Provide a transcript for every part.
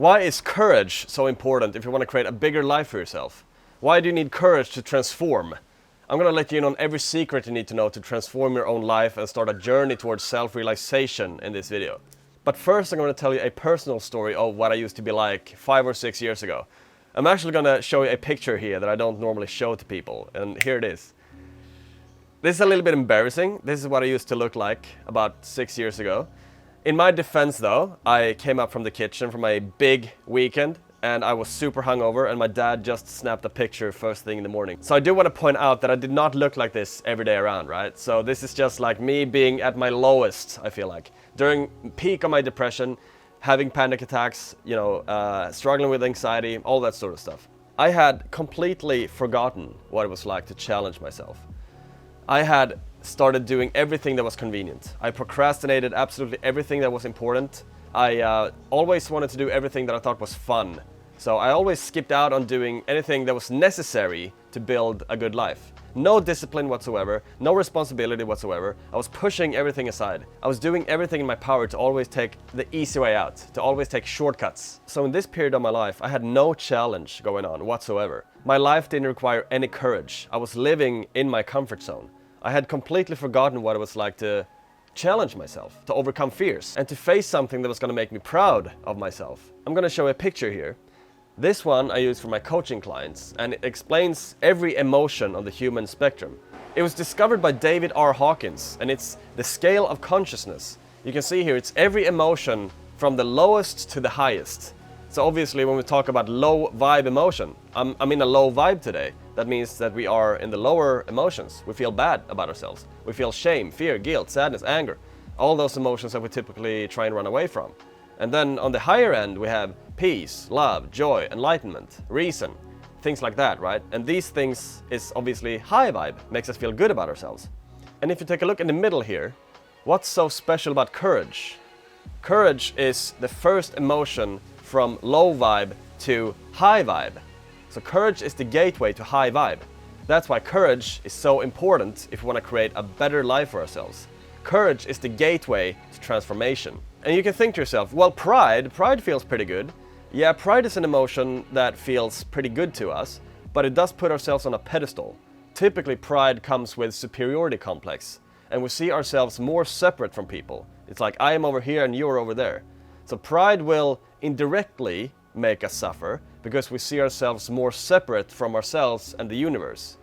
Why is courage so important if you want to create a bigger life for yourself? Why do you need courage to transform? I'm going to let you in on every secret you need to know to transform your own life and start a journey towards self-realization in this video. But first I'm going to tell you a personal story of what I used to be like 5 or 6 years ago. I'm actually going to show you a picture here that I don't normally show to people, and here it is. This is a little bit embarrassing. This is what I used to look like about 6 years ago. In my defense though, I came up from the kitchen from a big weekend and I was super hungover, and my dad just snapped a picture first thing in the morning. So I do want to point out that I did not look like this every day around, right? So this is just like me being at my lowest, I feel like. During peak of my depression, having panic attacks, struggling with anxiety, all that sort of stuff. I had completely forgotten what it was like to challenge myself. I had started doing everything that was convenient. I procrastinated absolutely everything that was important. I always wanted to do everything that I thought was fun. So I always skipped out on doing anything that was necessary to build a good life. No discipline whatsoever, no responsibility whatsoever. I was pushing everything aside. I was doing everything in my power to always take the easy way out, to always take shortcuts. So in this period of my life, I had no challenge going on whatsoever. My life didn't require any courage. I was living in my comfort zone. I had completely forgotten what it was like to challenge myself, to overcome fears, and to face something that was going to make me proud of myself. I'm going to show a picture here. This one I use for my coaching clients, and it explains every emotion on the human spectrum. It was discovered by David R. Hawkins, and it's the scale of consciousness. You can see here it's every emotion from the lowest to the highest. So obviously when we talk about low vibe emotion, I'm in a low vibe today. That means that we are in the lower emotions. We feel bad about ourselves. We feel shame, fear, guilt, sadness, anger. All those emotions that we typically try and run away from. And then on the higher end we have peace, love, joy, enlightenment, reason, things like that, right? And these things is obviously high vibe, makes us feel good about ourselves. And if you take a look in the middle here, what's so special about courage? Courage is the first emotion from low vibe to high vibe. So courage is the gateway to high vibe. That's why courage is so important if we want to create a better life for ourselves. Courage is the gateway to transformation. And you can think to yourself, well, pride feels pretty good. Yeah, pride is an emotion that feels pretty good to us, but it does put ourselves on a pedestal. Typically, pride comes with superiority complex, and we see ourselves more separate from people. It's like, I am over here and you're over there. So pride will indirectly make us suffer because we see ourselves more separate from ourselves and the universe.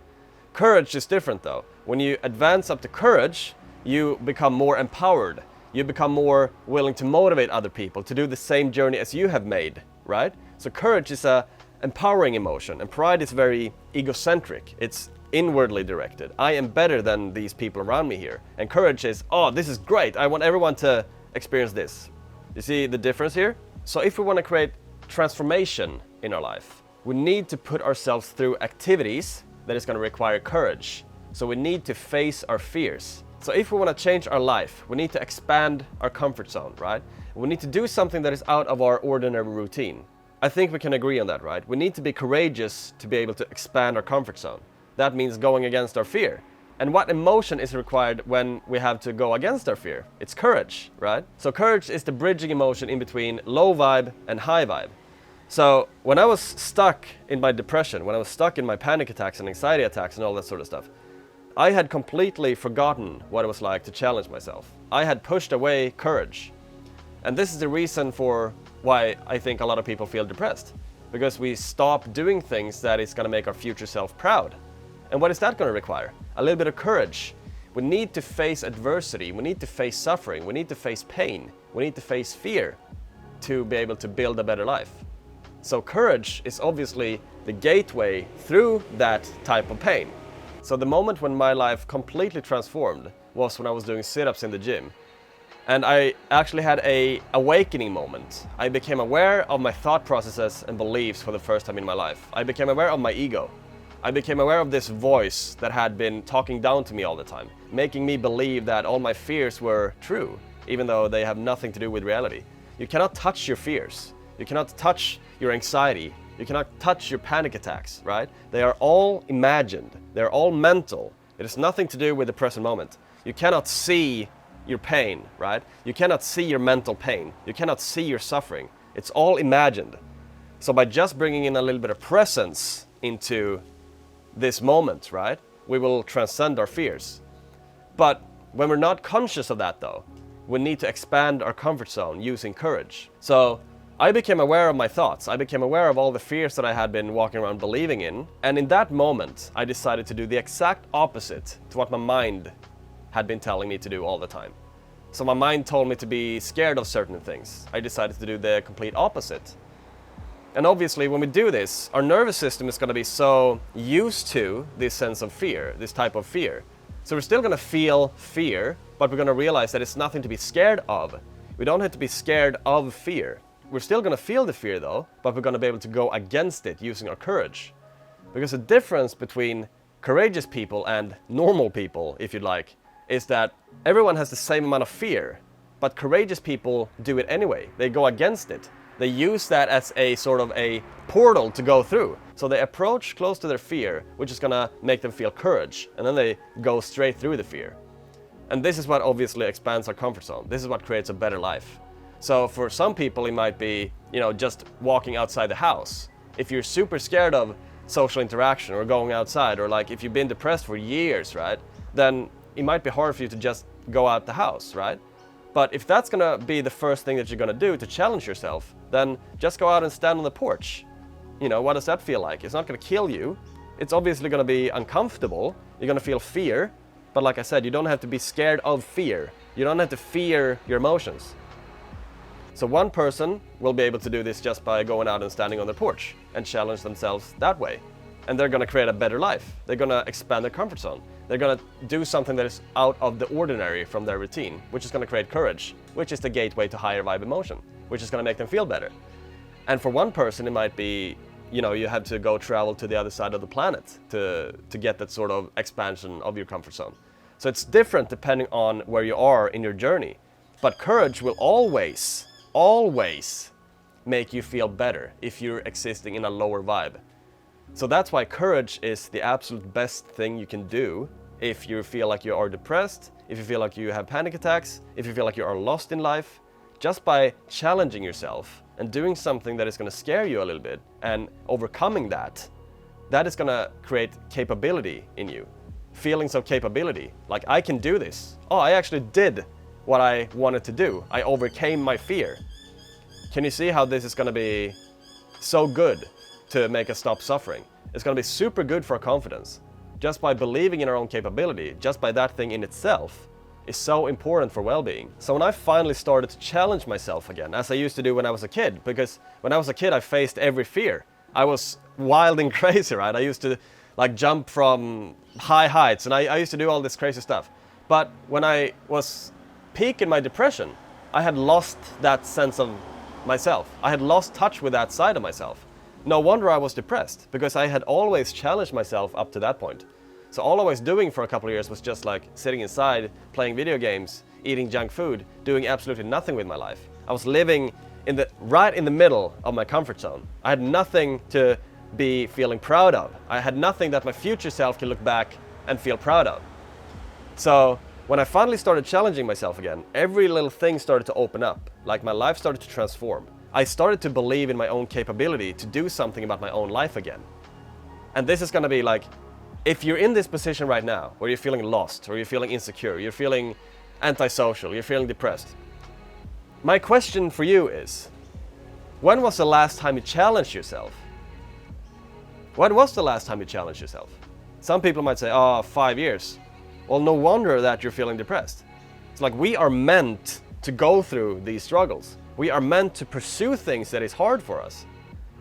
Courage is different though. When you advance up to courage, you become more empowered. You become more willing to motivate other people to do the same journey as you have made, right? So courage is a empowering emotion, and pride is very egocentric. It's inwardly directed. I am better than these people around me here. And courage is, oh, this is great. I want everyone to experience this. You see the difference here? So if we want to create transformation in our life, we need to put ourselves through activities that is going to require courage. So we need to face our fears. So if we want to change our life, we need to expand our comfort zone, right? We need to do something that is out of our ordinary routine. I think we can agree on that, right? We need to be courageous to be able to expand our comfort zone. That means going against our fear. And what emotion is required when we have to go against our fear? It's courage, right? So courage is the bridging emotion in between low vibe and high vibe. So when I was stuck in my depression, when I was stuck in my panic attacks and anxiety attacks and all that sort of stuff, I had completely forgotten what it was like to challenge myself. I had pushed away courage. And this is the reason for why I think a lot of people feel depressed. Because we stop doing things that is going to make our future self proud. And what is that going to require? A little bit of courage. We need to face adversity. We need to face suffering. We need to face pain. We need to face fear to be able to build a better life. So courage is obviously the gateway through that type of pain. So the moment when my life completely transformed was when I was doing sit-ups in the gym. And I actually had an awakening moment. I became aware of my thought processes and beliefs for the first time in my life. I became aware of my ego. I became aware of this voice that had been talking down to me all the time, making me believe that all my fears were true, even though they have nothing to do with reality. You cannot touch your fears. You cannot touch your anxiety. You cannot touch your panic attacks, right? They are all imagined. They're all mental. It has nothing to do with the present moment. You cannot see your pain, right? You cannot see your mental pain. You cannot see your suffering. It's all imagined. So by just bringing in a little bit of presence into this moment, right, we will transcend our fears. But when we're not conscious of that though, we need to expand our comfort zone using courage. So I became aware of my thoughts. I became aware of all the fears that I had been walking around believing in. And in that moment, I decided to do the exact opposite to what my mind had been telling me to do all the time. So my mind told me to be scared of certain things. I decided to do the complete opposite. And obviously when we do this, our nervous system is going to be so used to this sense of fear, this type of fear. So we're still going to feel fear, but we're going to realize that it's nothing to be scared of. We don't have to be scared of fear. We're still going to feel the fear though, but we're going to be able to go against it using our courage. Because the difference between courageous people and normal people, if you'd like, is that everyone has the same amount of fear, but courageous people do it anyway. They go against it. They use that as a sort of a portal to go through. So they approach close to their fear, which is gonna make them feel courage, and then they go straight through the fear. And this is what obviously expands our comfort zone. This is what creates a better life. So for some people it might be, just walking outside the house. If you're super scared of social interaction or going outside, or like if you've been depressed for years, right, then it might be hard for you to just go out the house, right? But if that's gonna be the first thing that you're gonna do to challenge yourself, then just go out and stand on the porch. What does that feel like? It's not gonna kill you. It's obviously gonna be uncomfortable. You're gonna feel fear. But like I said, you don't have to be scared of fear. You don't have to fear your emotions. So one person will be able to do this just by going out and standing on the porch and challenge themselves that way. And they're gonna create a better life. They're gonna expand their comfort zone. They're gonna do something that is out of the ordinary from their routine, which is gonna create courage, which is the gateway to higher vibe emotion, which is gonna make them feel better. And for one person, it might be, you have to go travel to the other side of the planet to get that sort of expansion of your comfort zone. So it's different depending on where you are in your journey. But courage will always make you feel better if you're existing in a lower vibe. So that's why courage is the absolute best thing you can do if you feel like you are depressed, if you feel like you have panic attacks, if you feel like you are lost in life. Just by challenging yourself and doing something that is going to scare you a little bit and overcoming that is going to create capability in you. Feelings of capability. Like, I can do this. Oh, I actually did what I wanted to do. I overcame my fear. Can you see how this is going to be so good to make us stop suffering? It's going to be super good for our confidence. Just by believing in our own capability, just by that thing in itself, is so important for well-being. So when I finally started to challenge myself again, as I used to do when I was a kid, because when I was a kid I faced every fear. I was wild and crazy, right? I used to jump from high heights, and I used to do all this crazy stuff. But when I was peak in my depression, I had lost that sense of myself. I had lost touch with that side of myself. No wonder I was depressed, because I had always challenged myself up to that point. So all I was doing for a couple of years was just sitting inside, playing video games, eating junk food, doing absolutely nothing with my life. I was living right in the middle of my comfort zone. I had nothing to be feeling proud of. I had nothing that my future self can look back and feel proud of. So when I finally started challenging myself again, every little thing started to open up. My life started to transform. I started to believe in my own capability to do something about my own life again. And this is going to be if you're in this position right now, where you're feeling lost, or you're feeling insecure, you're feeling antisocial, you're feeling depressed, my question for you is, when was the last time you challenged yourself? When was the last time you challenged yourself? Some people might say, 5 years. Well, no wonder that you're feeling depressed. It's we are meant to go through these struggles. We are meant to pursue things that is hard for us.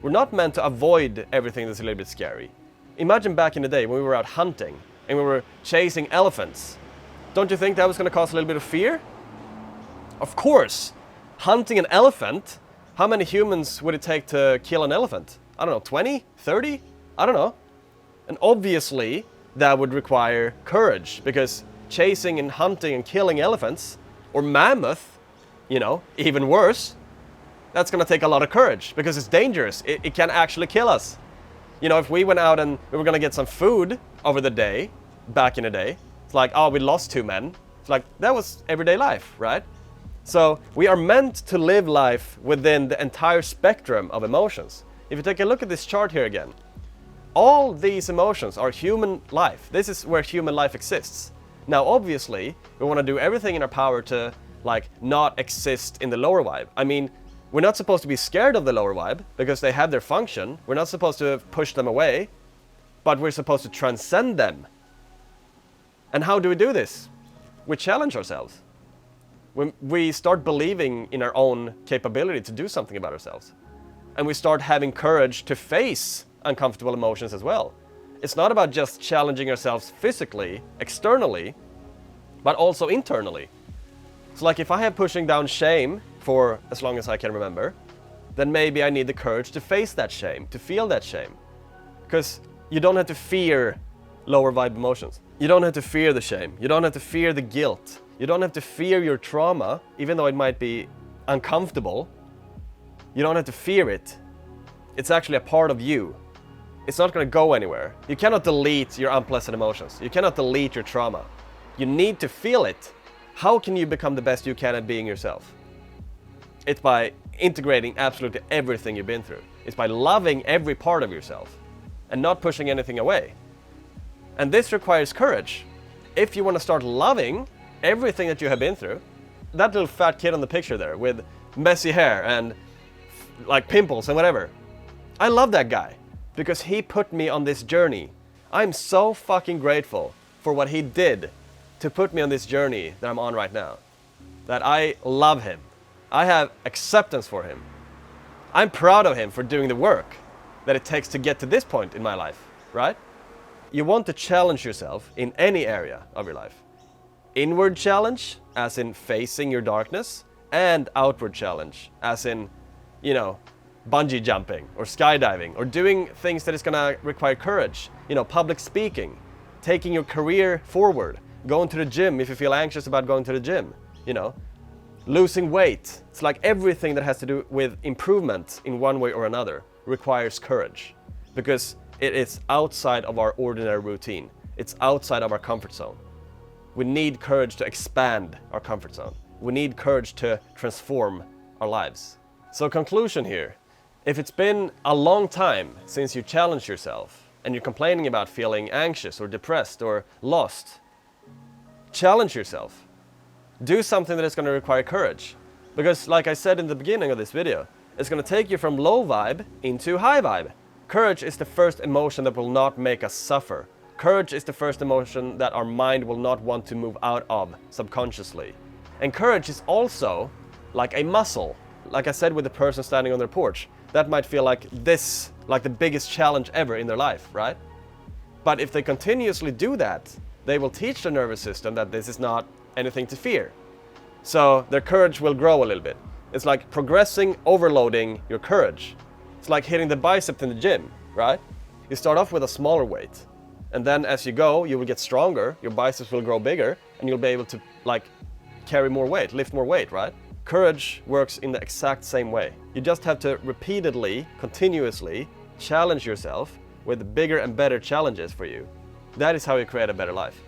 We're not meant to avoid everything that's a little bit scary. Imagine back in the day when we were out hunting and we were chasing elephants. Don't you think that was going to cause a little bit of fear? Of course. Hunting an elephant, how many humans would it take to kill an elephant? I don't know, 20? 30? I don't know. And obviously that would require courage, because chasing and hunting and killing elephants, or mammoth, even worse, that's going to take a lot of courage, because it's dangerous. It can actually kill us. If we went out and we were going to get some food over the day, back in the day, it's we lost 2 men. It's that was everyday life, right? So we are meant to live life within the entire spectrum of emotions. If you take a look at this chart here again, all these emotions are human life. This is where human life exists. Now obviously, we want to do everything in our power to like not exist in the lower vibe. I mean, we're not supposed to be scared of the lower vibe because they have their function. We're not supposed to push them away, but we're supposed to transcend them. And how do we do this? We challenge ourselves. When we start believing in our own capability to do something about ourselves. And we start having courage to face uncomfortable emotions as well. It's not about just challenging ourselves physically, externally, but also internally. So like if I have pushing down shame for as long as I can remember, then maybe I need the courage to face that shame, to feel that shame. Because you don't have to fear lower vibe emotions. You don't have to fear the shame. You don't have to fear the guilt. You don't have to fear your trauma, even though it might be uncomfortable. You don't have to fear it. It's actually a part of you. It's not going to go anywhere. You cannot delete your unpleasant emotions. You cannot delete your trauma. You need to feel it. How can you become the best you can at being yourself? It's by integrating absolutely everything you've been through. It's by loving every part of yourself and not pushing anything away. And this requires courage. If you want to start loving everything that you have been through, that little fat kid on the picture there with messy hair and like pimples and whatever, I love that guy because he put me on this journey. I'm so fucking grateful for what he did to put me on this journey that I'm on right now. That I love him. I have acceptance for him. I'm proud of him for doing the work that it takes to get to this point in my life, right? You want to challenge yourself in any area of your life. Inward challenge, as in facing your darkness, and outward challenge, as in, you know, bungee jumping or skydiving or doing things that is gonna require courage, you know, public speaking, taking your career forward, going to the gym if you feel anxious about going to the gym, you know, losing weight. It's like everything that has to do with improvement in one way or another requires courage because it is outside of our ordinary routine. It's outside of our comfort zone. We need courage to expand our comfort zone. We need courage to transform our lives. So conclusion here, if it's been a long time since you challenged yourself and you're complaining about feeling anxious or depressed or lost, challenge yourself. Do something that is going to require courage. Because like I said in the beginning of this video, it's going to take you from low vibe into high vibe. Courage is the first emotion that will not make us suffer. Courage is the first emotion that our mind will not want to move out of subconsciously. And courage is also like a muscle. Like I said with the person standing on their porch, that might feel like this, like the biggest challenge ever in their life, right? But if they continuously do that, they will teach their nervous system that this is not anything to fear. So their courage will grow a little bit. It's like progressing, overloading your courage. It's like hitting the bicep in the gym, right? You start off with a smaller weight. And then as you go, you will get stronger, your biceps will grow bigger, and you'll be able to like carry more weight, lift more weight, right? Courage works in the exact same way. You just have to repeatedly, continuously challenge yourself with bigger and better challenges for you. That is how you create a better life.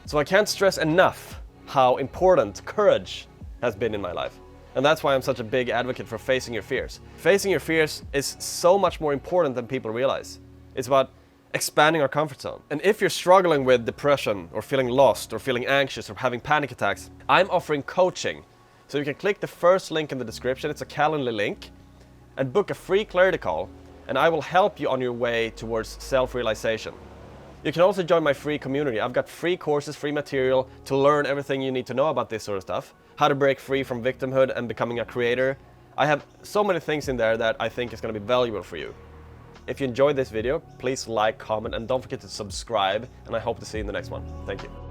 So I can't stress enough how important courage has been in my life. And that's why I'm such a big advocate for facing your fears. Facing your fears is so much more important than people realize. It's about expanding our comfort zone. And if you're struggling with depression or feeling lost or feeling anxious or having panic attacks, I'm offering coaching. So you can click the first link in the description, it's a Calendly link, and book a free clarity call, and I will help you on your way towards self-realization. You can also join my free community. I've got free courses, free material to learn everything you need to know about this sort of stuff. How to break free from victimhood and becoming a creator. I have so many things in there that I think is going to be valuable for you. If you enjoyed this video, please like, comment, and don't forget to subscribe, and I hope to see you in the next one. Thank you.